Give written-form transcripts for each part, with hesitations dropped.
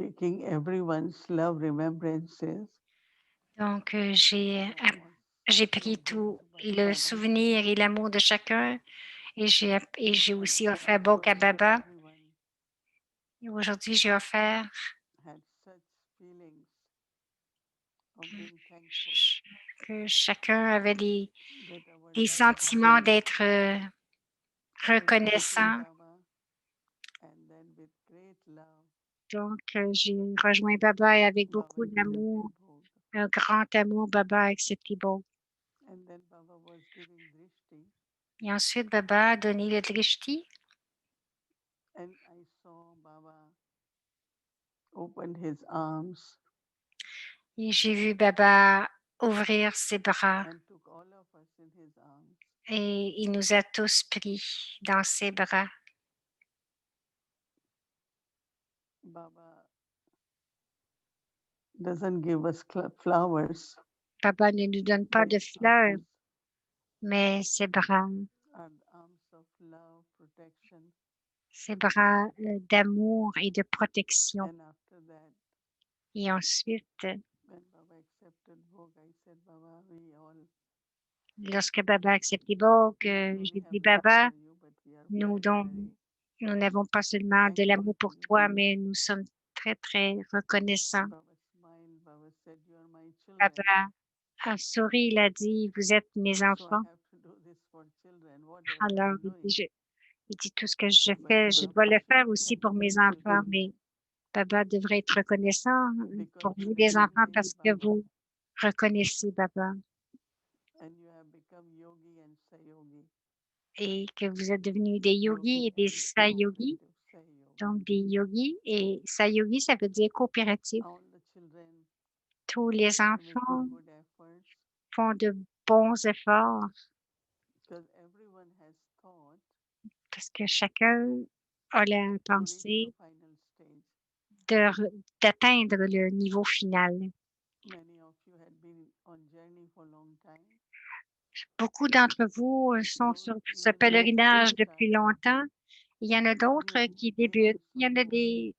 taking everyone's love remembrances. Donc, Baba was j'ai pris rejoined tout by le Baba. souvenir et l'amour de chacun et j'ai And aussi offert also beaucoup à Baba. everyone Et aujourd'hui, j'ai offert had such feelings of being thankful ch- que chacun avait that our des love sentiments d'être accepted reconnaissant. Baba, and then with great love, Donc, j'ai rejoint Baba et avec Baba beaucoup accepted d'amour, Bhog. un grand amour, Baba a accepté Bob. And then Baba was giving drishti, Et ensuite, Baba a donné le drishti and I saw Baba opened his arms et j'ai vu Baba ouvrir ses bras and took all of us in his arms. et il nous a tous pris dans ses bras. Baba doesn't give us flowers. Baba ne nous donne pas His de fleurs, arms mais are the arms of love, protection. ses bras d'amour et de protection. And after that, Et ensuite, when Baba accepted Bhog, I said, Baba, we all lorsque Baba a accepté Bob, not only j'ai have dit love Baba, for you, but we are nous, very, donc, very nous n'avons pas seulement de thankful l'amour to pour you. toi, mais nous sommes très, très reconnaissants. Baba smiled. Baba said, you are my children. Baba a souri, il a dit, vous êtes mes So I enfants. have to do this for children, whatever Alors, I'm doing. il dit, tout ce que je But fais, je dois Baba le faire should be aussi pour mes thankful to enfants, me mais Baba devrait être reconnaissant because pour you vous, les believe enfants, in me, parce que Baba, vous reconnaissez Baba and you have become yogi and sayogi. et que vous êtes devenus des yogis et Yogi des and sayogis. cooperative sayogi. Donc, des yogis et sayogi, ça veut dire coopératif. All the children Tous les enfants making good efforts font de bons efforts because everyone has thought parce que chacun a la to reach the pensée final stage. d'atteindre le niveau final. Many of you had been on journey for a long time. Beaucoup d'entre vous sont Those sur who ce have just pèlerinage depuis started, longtemps. Il y en a d'autres qui they débutent. Il y also en a know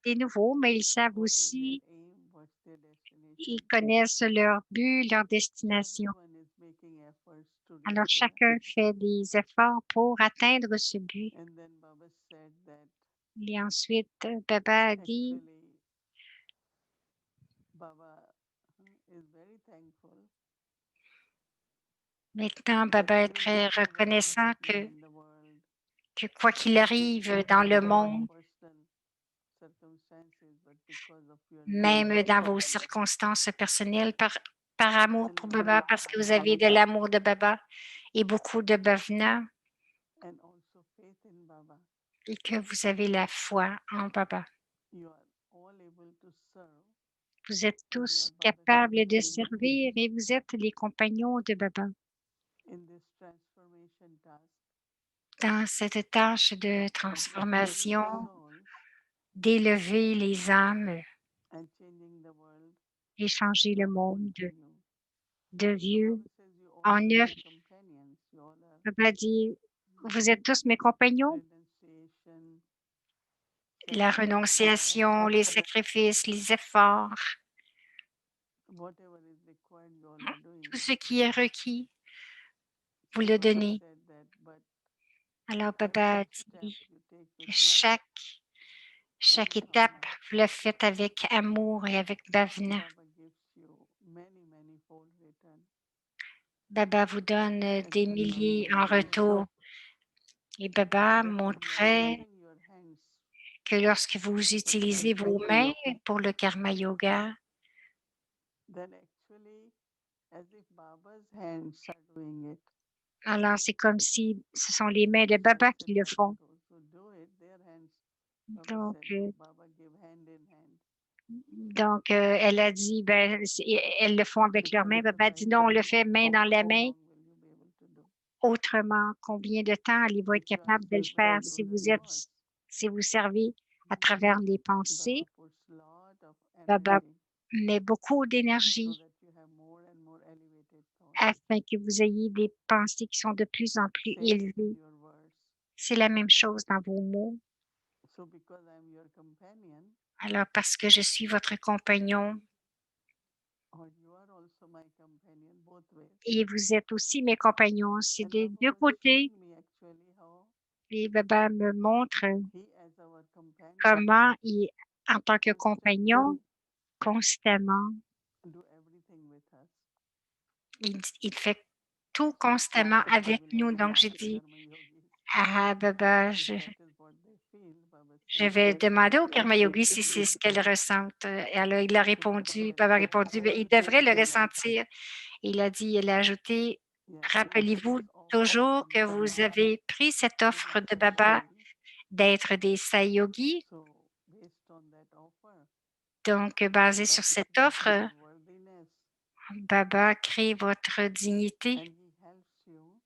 des nouveaux, mais ils savent what is their aussi, aim, what's their destination. ils connaissent leur but, leur So destination. everyone is making efforts to reach Alors, there. chacun fait des efforts pour atteindre ce but. And then Baba said that Et ensuite, Baba a dit, actually Baba is very thankful maintenant, that Baba est even très whatever is reconnaissant happening in the world, que quoi qu'il not arrive dans because le of your monde, personal circumstances, but because of your love même for dans vos Baba circonstances personnelles, par amour and pour love Baba, for parce que vous Bhavana avez de l'amour de Baba et beaucoup de Bhavana, and also faith in Baba, et que vous avez la foi en Baba. you are all able to serve Vous êtes as your tous Baba capables de companions servir et vous êtes les compagnons de Baba in this transformation task, dans cette tâche de lifting transformation, souls d'élever les âmes and changing the world et changer le from old monde to new. de So vieux Baba says you all en are neuf. my companions, you all are Baba dit, vous êtes tous mes compagnons. renunciation, La sacrifice, renonciation, les sacrifices, les efforts, whatever is required, you all are doing tout it. ce qui est requis, vous So le Baba donnez. said that, but Alors Baba every a step dit you take que with love and chaque étape, bhavana, vous le faites avec amour et avec bhavana. Baba gives you many, many fold return. Baba vous donne And des then Baba milliers en was retour. saying Et Baba that when you are montrait using your hands que lorsque vous for utilisez karma vos mains yoga, pour le karma yoga, then actually as if Baba's hands are doing it. alors c'est comme si ce sont les mains de So I Baba said, qui le Baba, font. those who do it, their hands. Baba Donc, said, no, Baba give hand in hand. elle a dit, ben, elles le font avec leurs mains. Baba a dit, non, on le fait main dans la How main. long will you be able to do? Autrement, combien de temps allez-vous If être you are capable de le faithful faire to the thoughts, si vous servez à travers les Baba pensées? puts lot of Baba energy met beaucoup so d'énergie that you have more and more elevated thoughts. afin que vous ayez des pensées qui sont de plus en plus Same with élevées. your words. C'est la même chose dans vos mots. So because I am your companion, Alors, parce que je suis votre compagnon or you are also my companion both ways. et vous êtes aussi mes compagnons, c'est And des Baba deux was côtés. showing me actually how Et Baba me montre he, as our companion, comment en tant que constantly compagnon, constamment, do everything with us. il fait tout So constamment I avec will nous. also Donc, j'ai ask dit, Karma Yogis ah, Baba, if that is what they feel. Baba je said vais that demander au Karma Yogi si c'est ce qu'elle ressent. Et alors, il a it would be répondu, very Baba a good répondu, for ben, us. il devrait le And ressentir. Il a dit, elle a ajouté, yeah, rappelez-vous this offer toujours from que vous Baba avez pris cette is offre de Baba essential. d'être des Sayogi. So based on that offer, Donc, basé sur Baba cette creates offre, your worthiness Baba crée votre dignité and he helps you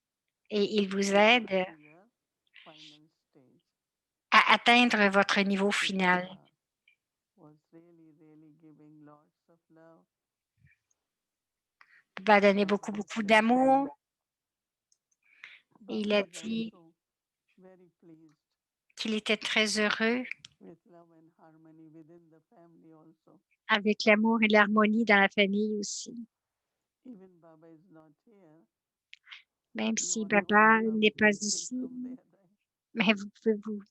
et il to vous reach aide to your final stage. à atteindre votre niveau So final. Baba was really giving lots of love. Baba a donné Baba beaucoup, was beaucoup saying d'amour. Et il Baba a is dit also very pleased qu'il était très heureux with love and harmony within the family also. avec l'amour et l'harmonie dans la famille aussi. Even Baba is not here. Même You si all know Baba that Baba n'est pas can see ici, from there, right? mais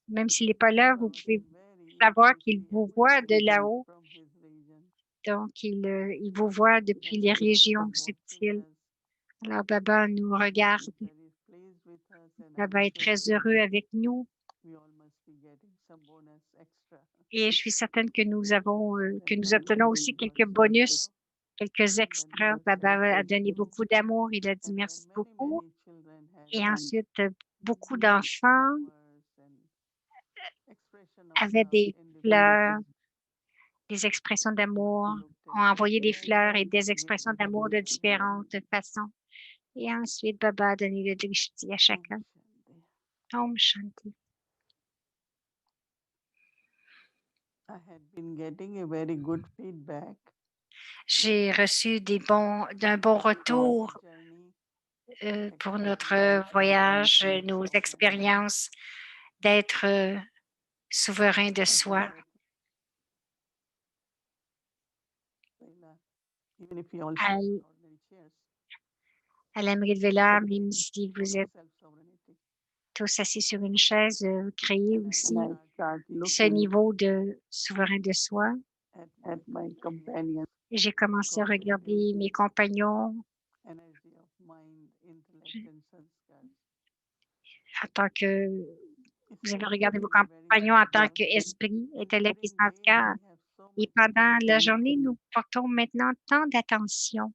même s'il n'est pas là, vous Baba pouvez can very savoir easily qu'il see vous voit de everything là-haut. from his region. Donc, il vous voit depuis And les Baba is régions watching subtiles. us. Alors, Baba nous Baba regarde. is very pleased with us, and I'm Baba est sure très heureux avec nous. we all must be getting some bonus extra. Et je suis certaine que que Then nous Baba obtenons giving aussi quelques lots of bonus, love. quelques And then extras. he Baba said, a donné beaucoup d'amour. Il a dit and when merci beaucoup. many children had Et ensuite, beaucoup d'enfants flowers and expression of avaient love des fleurs, individually, des expressions Baba d'amour, looked at ont them envoyé des and fleurs et des gave expressions the d'amour de drishti. différentes façons. Et ensuite, Baba a donné le drishti à Om chacun. Shanti. Om Shanti. I had been getting a very good feedback J'ai reçu d'un bon about our retour journey, pour notre experiencing voyage, independence, nos sovereignty. expériences d'être souverain de I said soi. that even if we all À, sit in ordinary chairs, à l'Amérique de we l'âme, can même gain si all vous of êtes self-sovereignty. tous assis sur une chaise, créez And I aussi start ce looking niveau de souverain de soi. at my companions, Et j'ai commencé à regarder mes compagnons energy of mind, intellect, and sanskars. en tant que It vous avez seems regardé to vos be very compagnons en tant beautiful. qu'esprit, And intellect et during day, sanskar. we have so Et much pendant la attention journée, nous portons maintenant tant d'attention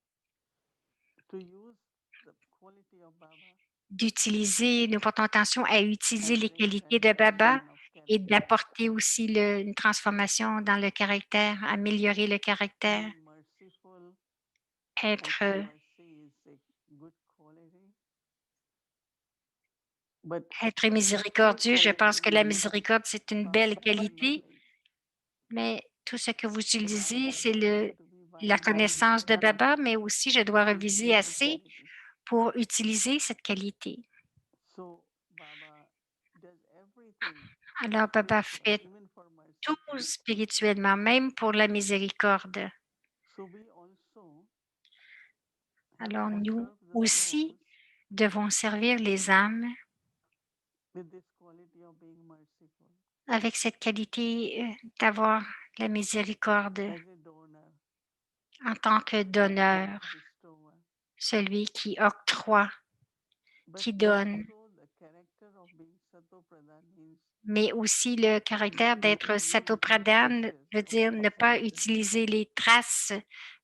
to use the quality of Baba nous portons attention à utiliser and les bring qualités de Baba transformation of et character. d'apporter aussi une transformation dans le caractère, améliorer le caractère, Being merciful, I être, think mercy is a good quality. But être miséricordieux. Je pense que la miséricorde, c'est une belle qualité, mais tout ce que vous utilisez, c'est la connaissance de Baba, mais aussi je dois reviser assez pour utiliser cette qualité. So Baba does everything Alors, Baba spiritually, fait even for mercy. tout spirituellement, même pour la miséricorde. So we also have Alors, to nous serve the aussi souls devons servir les âmes with this quality of being merciful avec cette qualité d'avoir la miséricorde as a donor, en tant que donneur, bestower, celui qui octroie, but qui donne, also the character of being Sato Pradhan means mais aussi le caractère d'être satopradhan veut dire ne pas utiliser les traces,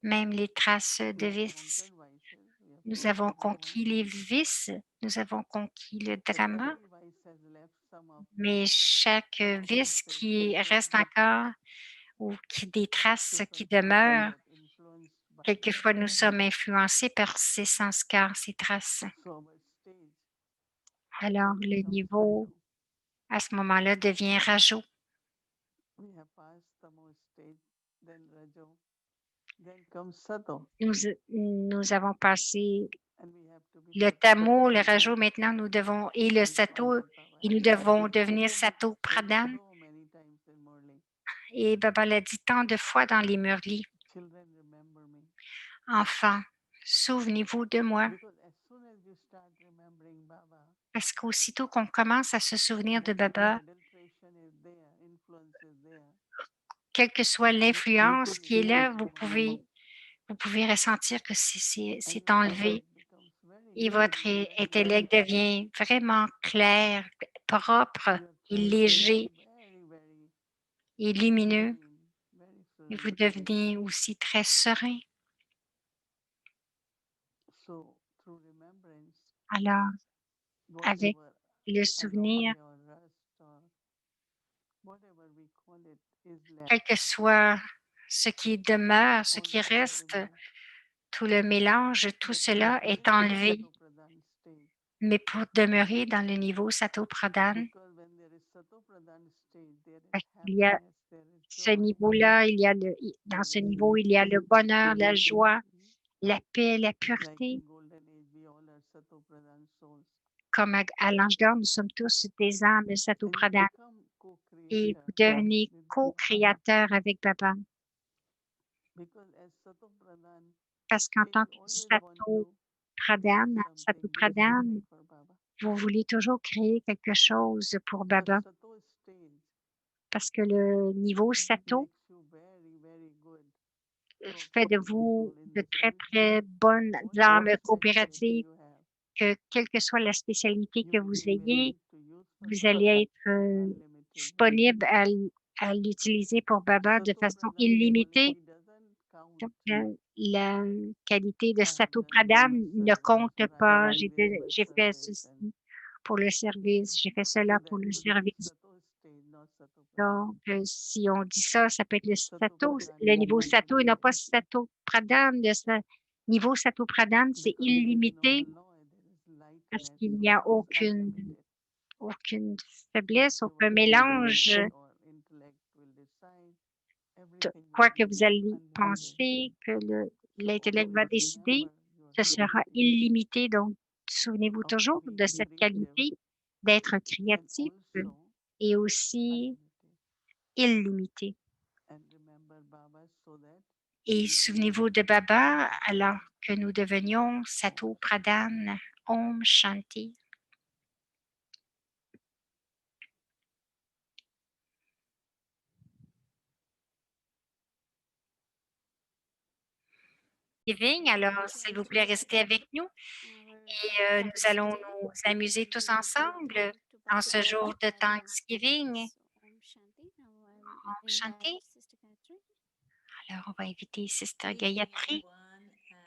même les traces de we have vices. conquered vices, we have Nous avons conquered conquis les romances, vices, nous avons conquis le but drama, every vice has left some of mais chaque vice qui reste encore ou des traces qui demeurent, that influenced by quelquefois nous sommes influencés par ces sanskars, ces traces. so our stage Alors then le becomes niveau Raju. à ce moment-là devient rajo. We have passed Tamo stage, then Rajo, then comes Sato, Nous avons passé and we have to be le tamo, le rajo, maintenant nous devons, et le sato, et nous devons devenir sato pradhan. so many times in Murli. Et Baba l'a dit tant de fois dans les murlis. Children, remember me. Enfants, souvenez-vous de moi. Because as soon as you start remembering Baba, Parce qu'aussitôt qu'on commence à se souvenir de whatever Baba, adulteration is there, influence is there, quelle que soit l'influence qui est là, it goes away. vous pouvez ressentir que And c'est your enlevé intellect becomes very, et very, votre very intellect clear. devient vraiment clair, propre Your et thoughts léger become very, very et lumineux. serene, very Et vous serene. devenez aussi très serein. So through remembrance, Alors, avec whatever le souvenir, anomaly or rust or whatever we call it is left. quel que soit ce qui demeure, ce All qui that is reste, removed. tout le mélange, tout But cela remain est in the enlevé. Satopradhan state. Mais pour demeurer dans le niveau Sato Pradhan, Because when there is Satopradhan state, there is parce qu'il y a happiness, there is ce joy, niveau-là, dans there ce is niveau, il y a le bonheur, la joie, purity. la paix, la Like pureté. in Golden Age, we all are Satopradhan souls. Comme à l'âge d'or, nous sommes tous des âmes Sato And you Pradhan become et co-creator vous devenez with Baba. co-créateur avec Baba. Because as Satopradhan, Parce qu'en they tant que always want Sato to Pradhan, create Sato something Pradhan, differently for Baba. vous voulez toujours créer quelque chose pour Your Baba. Sato stage Parce que le niveau Sato makes you very, very good fait de cooperative vous soul in de the très, service of très bonnes whatever âmes specialty coopératives you have. que quelle que soit la spécialité You que will vous be ayez, willing to use for vous Baba allez être unlimitedly. disponible à l'utiliser pour Baba de Sato façon Pradhan illimitée. quality doesn't count. Donc, la qualité de I have Sato done so Pradhan much ne service, compte or I pas. did this for J'ai fait service, ceci and pour le service, j'ai fait cela so pour that le could be service. Sato stage, not Sato Pradhan. Donc, si on dit ça, ça peut être le Sato Sato, Pradhan le is niveau Sato et non unlimited. pas Sato Pradhan. Niveau Sato Pradhan, c'est Because there is no illimité alloy, there is parce lightness, qu'il so n'y a it is unlimited. aucune faiblesse, Whatever aucun your mélange. mind or intellect will decide, everything Quoi will que be vous allez unlimited. penser, que So l'intellect va always décider, remember your ce sera quality illimité. Donc, souvenez-vous of toujours de cette creative qualité d'être and créatif also et aussi unlimited. illimité. And remember Baba so that Et we souvenez-vous become de Baba Sato alors Pradhan. que nous devenions Sato Pradhan. Om Shanti. Thanksgiving, alors s'il vous plaît, restez avec nous et nous allons nous amuser tous ensemble en ce jour de Thanksgiving. Om Shanti. Alors, on va inviter Sister Gayatri.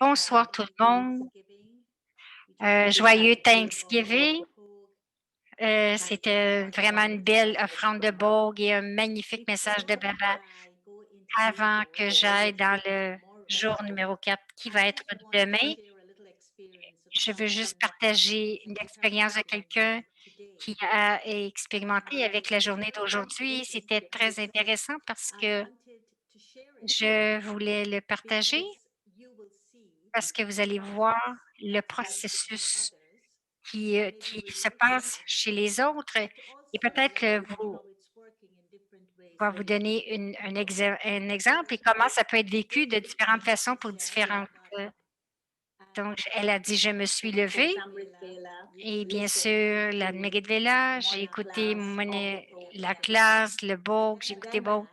Bonsoir tout le monde. Joyeux Thanksgiving. C'était vraiment une belle offrande de Bogue et un magnifique message de Baba avant que j'aille dans le jour numéro 4 qui va être demain. Je veux juste partager une expérience de quelqu'un qui a expérimenté avec la journée d'aujourd'hui. C'était très intéressant parce que je voulais le partager parce que vous allez voir le processus qui se passe chez les autres et peut-être que vous va vous donner un exemple et comment ça peut être vécu de différentes façons pour différentes. Donc, elle a dit, je me suis levée et bien sûr, la Merit Vela, j'ai écouté la classe, le Bogue, j'ai écouté Bogue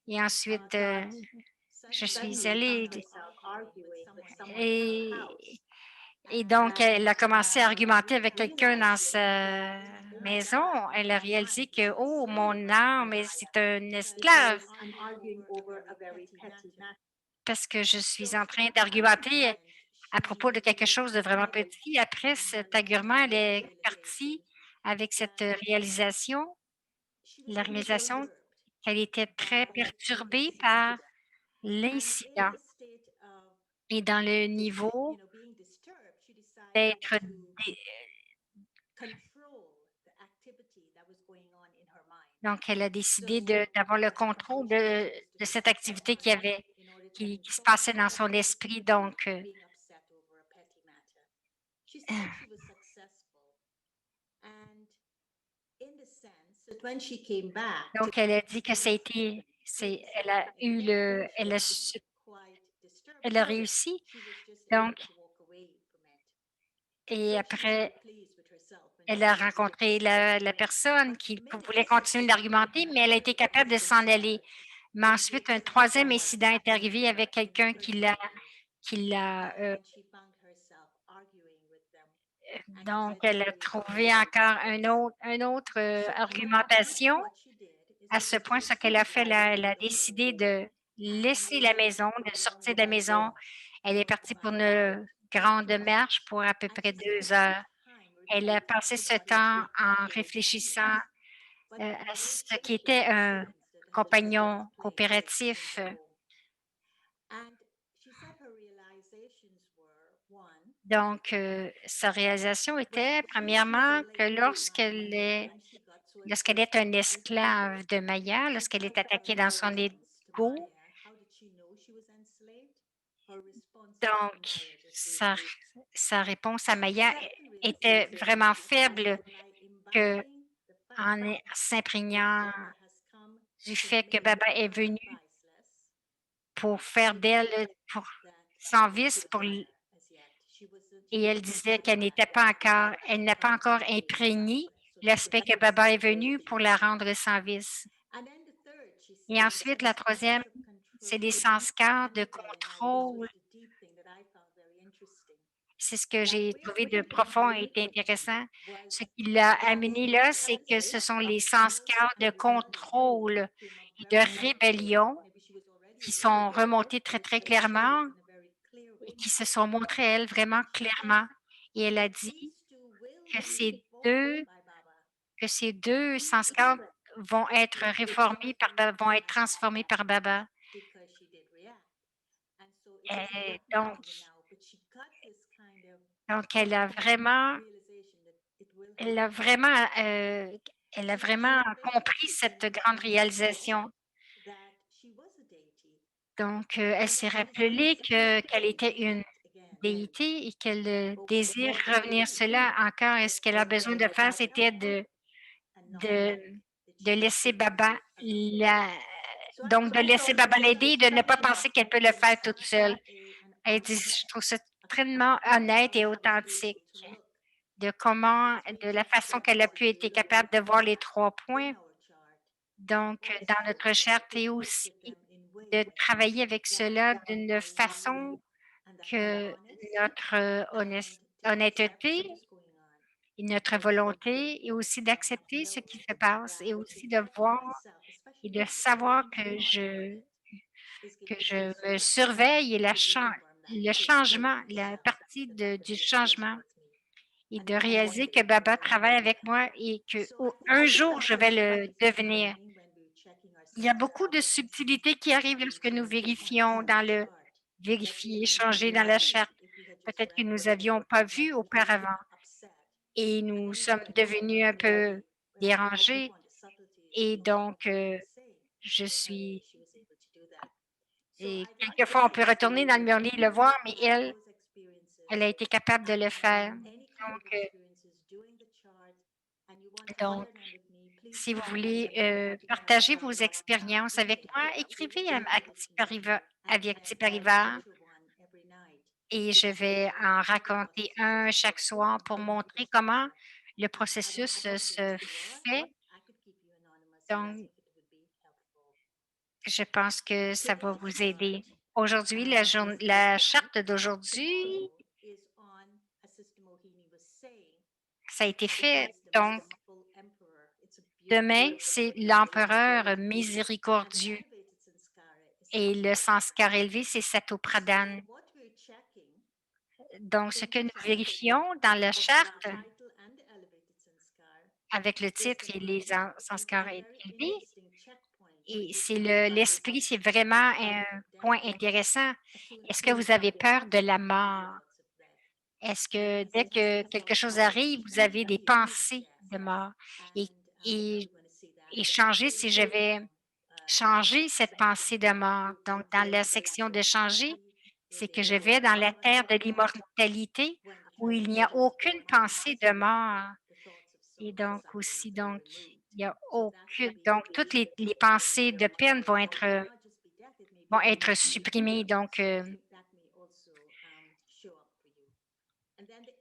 et ensuite, je suis allée et, et donc, elle a commencé à argumenter avec quelqu'un dans sa maison. Elle a réalisé que, oh, mon âme, c'est un esclave parce que je suis en train d'argumenter à propos de quelque chose de vraiment petit. Après cet argument, elle est partie avec cette réalisation, la réalisation qu'elle était très perturbée par l'incident et dans le niveau d'être donc elle a décidé d'avoir le contrôle de cette activité qui se passait dans son esprit. Donc elle a dit que ça a été Elle a eu elle a réussi. Donc, et après, elle a rencontré la personne qui voulait continuer d'argumenter, mais elle a été capable de s'en aller. Mais ensuite, un troisième incident est arrivé avec quelqu'un donc elle a trouvé encore un autre argumentation. À ce point, ce qu'elle a fait, elle a décidé de laisser la maison, de sortir de la maison. Elle est partie pour une grande marche pour à peu près 2 heures. Elle a passé ce temps en réfléchissant à ce qui était un compagnon coopératif. Donc, sa réalisation était, premièrement, que lorsqu'elle est un esclave de Maya, lorsqu'elle est attaquée dans son ego, donc sa réponse à Maya était vraiment faible que en s'imprégnant du fait que Baba est venu pour faire d'elle pour sans vice et elle disait qu'elle n'était pas encore, elle n'a pas encore imprégné l'aspect que Baba est venu pour la rendre sans vice. Et ensuite, la troisième, c'est les sanskars de contrôle. C'est ce que j'ai trouvé de profond et intéressant. Ce qui l'a amené là, c'est que ce sont les sanskars de contrôle et de rébellion qui sont remontés très, très clairement et qui se sont montrés à elle vraiment clairement. Et elle a dit que ces deux sanskars vont être transformés par Baba. Et donc elle a vraiment, euh, elle a vraiment compris cette grande réalisation. Donc, elle s'est rappelée qu'elle était une déité et qu'elle désire revenir cela encore. Et ce qu'elle a besoin de faire, c'était de, de laisser Baba donc de laisser Baba l'aider et de ne pas penser qu'elle peut le faire toute seule. Elle dit, je trouve ça extrêmement honnête et authentique de la façon qu'elle a pu être capable de voir les 3 points, donc dans notre charte et aussi de travailler avec cela d'une façon que notre honnêteté et notre volonté et aussi d'accepter ce qui se passe et aussi de voir et de savoir que je me surveille et le changement, la partie du changement et de réaliser que Baba travaille avec moi et qu'un jour, je vais le devenir. Il y a beaucoup de subtilités qui arrivent lorsque nous vérifions vérifier, changer dans la charte. Peut-être que nous n'avions pas vu auparavant et nous sommes devenus un peu dérangés et donc je suis et quelquefois on peut retourner dans le murli et le voir, mais elle a été capable de le faire. Donc, si vous voulez partager vos expériences avec moi, écrivez à Acti Pariva et je vais en raconter un chaque soir pour montrer comment le processus se fait. Donc, je pense que ça va vous aider. Aujourd'hui, la charte d'aujourd'hui, ça a été fait. Donc, demain, c'est l'empereur miséricordieux et le sanskar élevé, c'est Satopradhan. Donc, ce que nous vérifions dans la charte avec le titre et les sanskars élevés, et c'est l'esprit, c'est vraiment un point intéressant. Est-ce que vous avez peur de la mort? Est-ce que dès que quelque chose arrive, vous avez des pensées de mort? Et, et, et changer, si je vais changer cette pensée de mort, donc dans la section de changer, c'est que je vais dans la terre de l'immortalité où il n'y a aucune pensée de mort. Et donc aussi, donc, Il y a So that's the aucune donc toutes behavior les that will pensées de result peine in, or may not just be death, it may vont be être something supprimées. Donc, else. So I think that may also show up for you. And then the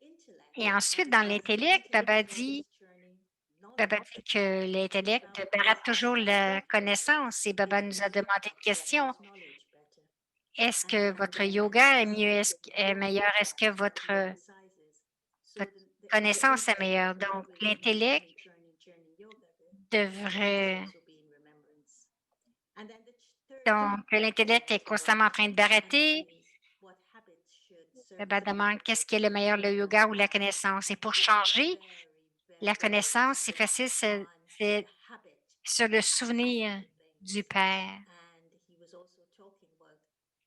et intellect, ensuite, dans as the l'intellect, intellect goes journey, Baba knowledge dit que l'intellect barate toujours la connaissance et Baba nous a demandé une question. absorbs knowledge better. Est-ce And que then votre the yoga est mieux, skills that the est yoga meilleur? Est-ce que teaches, that he emphasizes. So votre the connaissance est intellect, meilleure? for Donc, example, in l'intellect journey yoga, the must devrait also be in remembrance. And then the third donc, l'intellect est constamment en train de barater. is what habits should serve Baba as the demande qu'est-ce qui est purpose. le meilleur, le yoga ou la connaissance. Et pour This is changer la connaissance, c'est facile, c'est the habit sur le aspect souvenir of du things. Père. And he was also talking about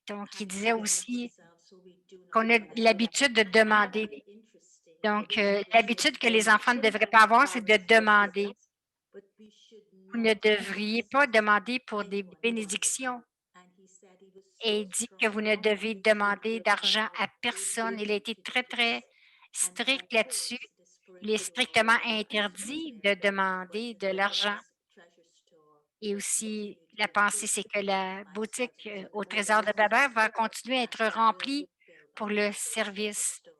Donc, il disait handling aussi ourselves so we do not qu'on a forget. l'habitude de And I found that demander. very interesting Donc, that he was saying l'habitude que les enfants ne shouldn't devraient pas avoir, c'est de embarrass our demander. parents, but we should Vous ne not devriez ask pas demander pour des anyone for money. bénédictions. And he said he was Et so il dit que strong vous ne on devez teaching demander d'argent à personne. Il a été très, très and of strict là-dessus. course the Il est spiritual strictement aspect is interdit de there, but demander de the l'argent. treasure store Et will aussi, continue to la pensée, improve c'est que la boutique au more trésor de Baba devices va continuer à être remplie will fill pour Baba's le treasure service. store.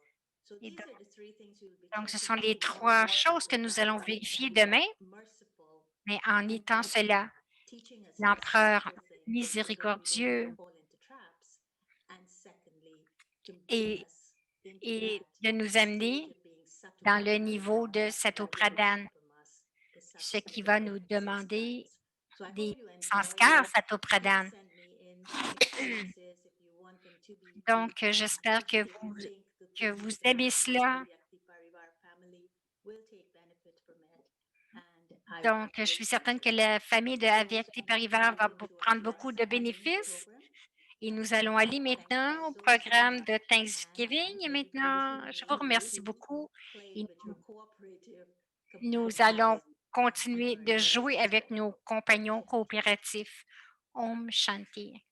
So Et these are the three things we will be donc, ce checking sont out les tomorrow. trois choses que nous allons vérifier demain, Merciful, mais en étant cela, teaching us to see l'empereur everything so that we miséricordieux don't fall into traps. And secondly, to bring et, us into et that de nous stage amener of being dans le Satopradhan, niveau de that which will Satopradhan, happen us, the ce qui subsequent va nous different demander sanskaras. So I hope des you enjoy it. sanskars Please Satopradhan. send me in experiences if you want them to be Donc, j'espère teaching if you think the que vous things that aimez members of the cela. Vyakti Parivar family will take benefit from it. And I Donc, je will suis see certaine you. que la famille de So Avyakti Parivar va moving to our prendre beaucoup de Thanksgiving bénéfices. program. Et nous allons aller Thank you maintenant guys au so programme much. de And Thanksgiving. Et thank you for maintenant, listening je vous in, remercie to beaucoup. playing Et with your cooperative nous companions. allons continuer de jouer avec nos compagnons coopératifs. Om Shanti.